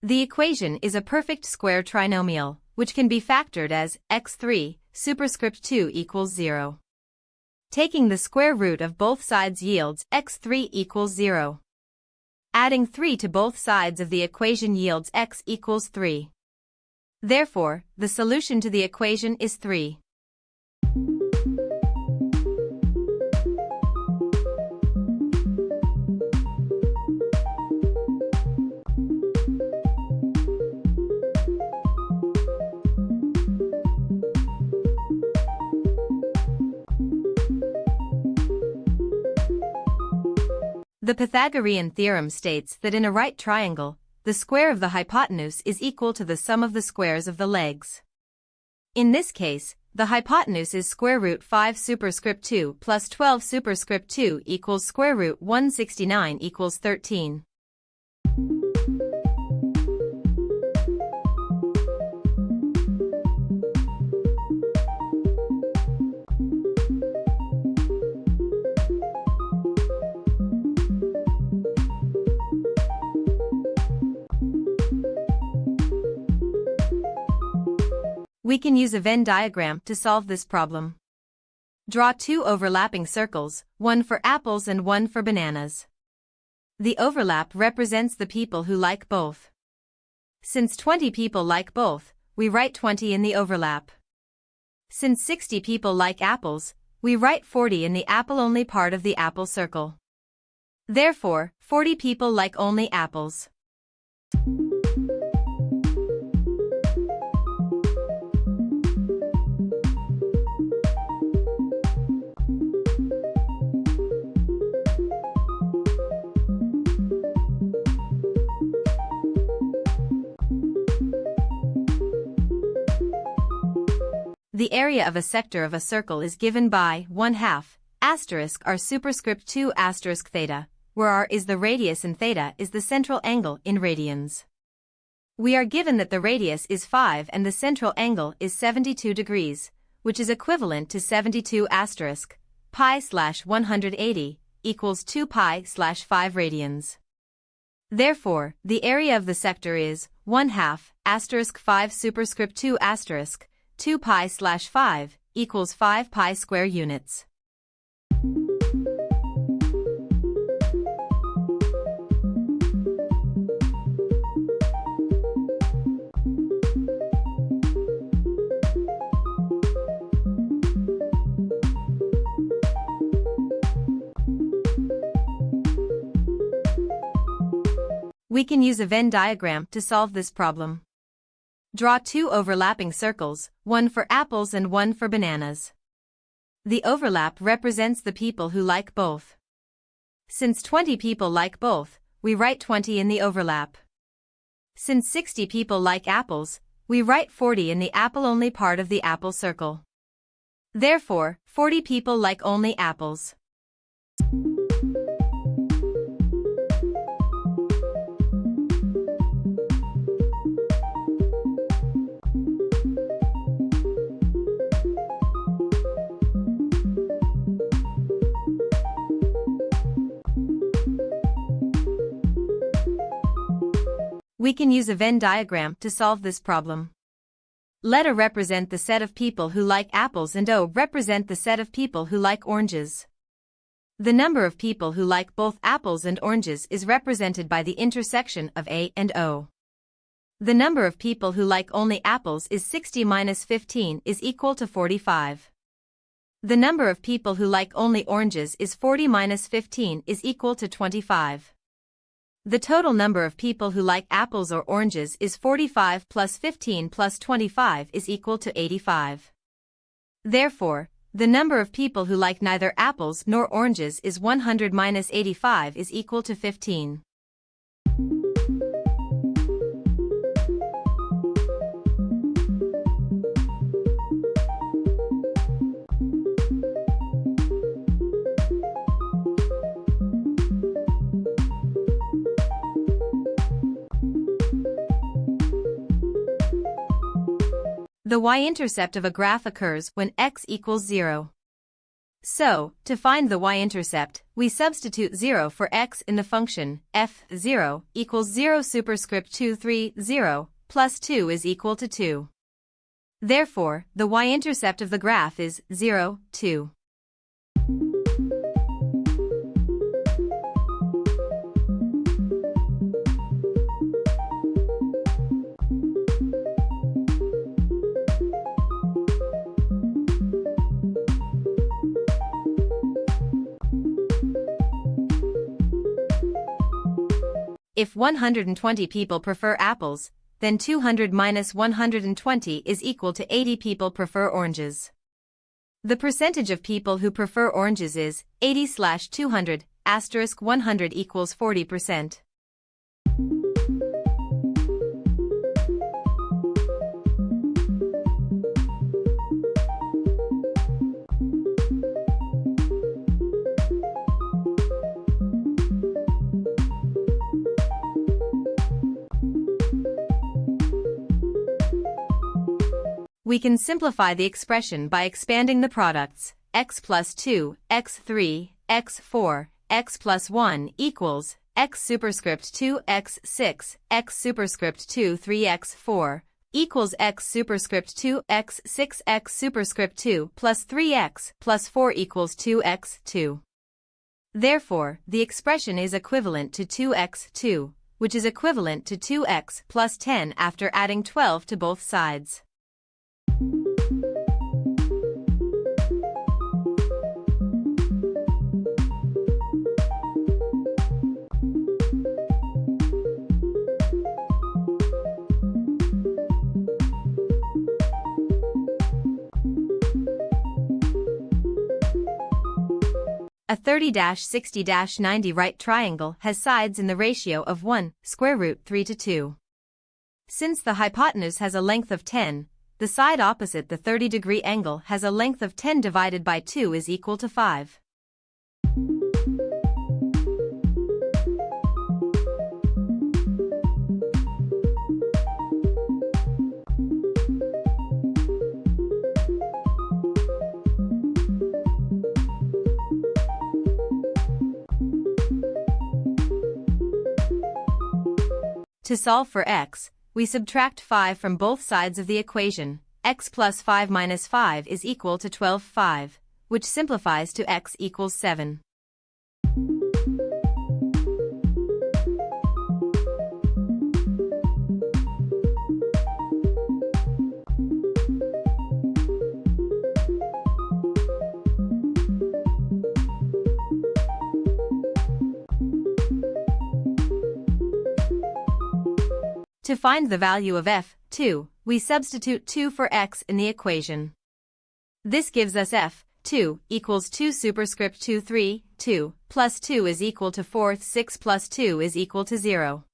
The equation is a perfect square trinomial, which can be factored as x3 superscript 2 equals 0. Taking the square root of both sides yields x3 equals 0. Adding 3 to both sides of the equation yields x equals 3. Therefore, the solution to the equation is 3. The Pythagorean theorem states that in a right triangle, the square of the hypotenuse is equal to the sum of the squares of the legs. In this case, the hypotenuse is square root 5 superscript 2 plus 12 superscript 2 equals square root 169 equals 13. We can use a Venn diagram to solve this problem. Draw two overlapping circles, one for apples and one for bananas. The overlap represents the people who like both. Since 20 people like both, we write 20 in the overlap. Since 60 people like apples, we write 40 in the apple-only part of the apple circle. Therefore, 40 people like only apples. The area of a sector of a circle is given by 1/2 asterisk r superscript 2 asterisk theta, where r is the radius and theta is the central angle in radians. We are given that the radius is 5 and the central angle is 72 degrees, which is equivalent to 72 asterisk pi slash 180 equals 2 pi slash 5 radians. Therefore, the area of the sector is 1/2 asterisk 5 superscript 2 asterisk 2 pi slash 5 equals 5 pi square units. We can use a Venn diagram to solve this problem. Draw two overlapping circles, one for apples and one for bananas. The overlap represents the people who like both. Since 20 people like both, we write 20 in the overlap. Since 60 people like apples, we write 40 in the apple-only part of the apple circle. Therefore, 40 people like only apples. We can use a Venn diagram to solve this problem. Let A represent the set of people who like apples and O represent the set of people who like oranges. The number of people who like both apples and oranges is represented by the intersection of A and O. The number of people who like only apples is 60 minus 15 is equal to 45. The number of people who like only oranges is 40 minus 15 is equal to 25. The total number of people who like apples or oranges is 45 plus 15 plus 25 is equal to 85. Therefore, the number of people who like neither apples nor oranges is 100 minus 85 is equal to 15. The y-intercept of a graph occurs when x equals 0. So, to find the y-intercept, we substitute 0 for x in the function f0 equals 0 superscript 2 3 0 plus 2 is equal to 2. Therefore, the y-intercept of the graph is 0, 2. If 120 people prefer apples, then 200 minus 120 is equal to 80 people prefer oranges. The percentage of people who prefer oranges is 80/200, asterisk 100 equals 40%. We can simplify the expression by expanding the products. X plus 2, x3, x4, x plus 1 equals x superscript 2, x6, x superscript 2, 3x4 equals x superscript 2, x6, x superscript 2 plus 3x plus 4 equals 2x2. Therefore, the expression is equivalent to 2x2, which is equivalent to 2x plus 10 after adding 12 to both sides. A 30-60-90 right triangle has sides in the ratio of 1, square root 3 to 2. Since the hypotenuse has a length of 10, the side opposite the 30-degree angle has a length of 10 divided by 2 is equal to 5. To solve for x, we subtract 5 from both sides of the equation. X plus 5 minus 5 is equal to 12, 5, which simplifies to x equals 7. To find the value of f2, we substitute 2 for x in the equation. This gives us f2 equals 2 superscript 2 3, 2, plus 2 is equal to 4, 6 plus 2 is equal to 0.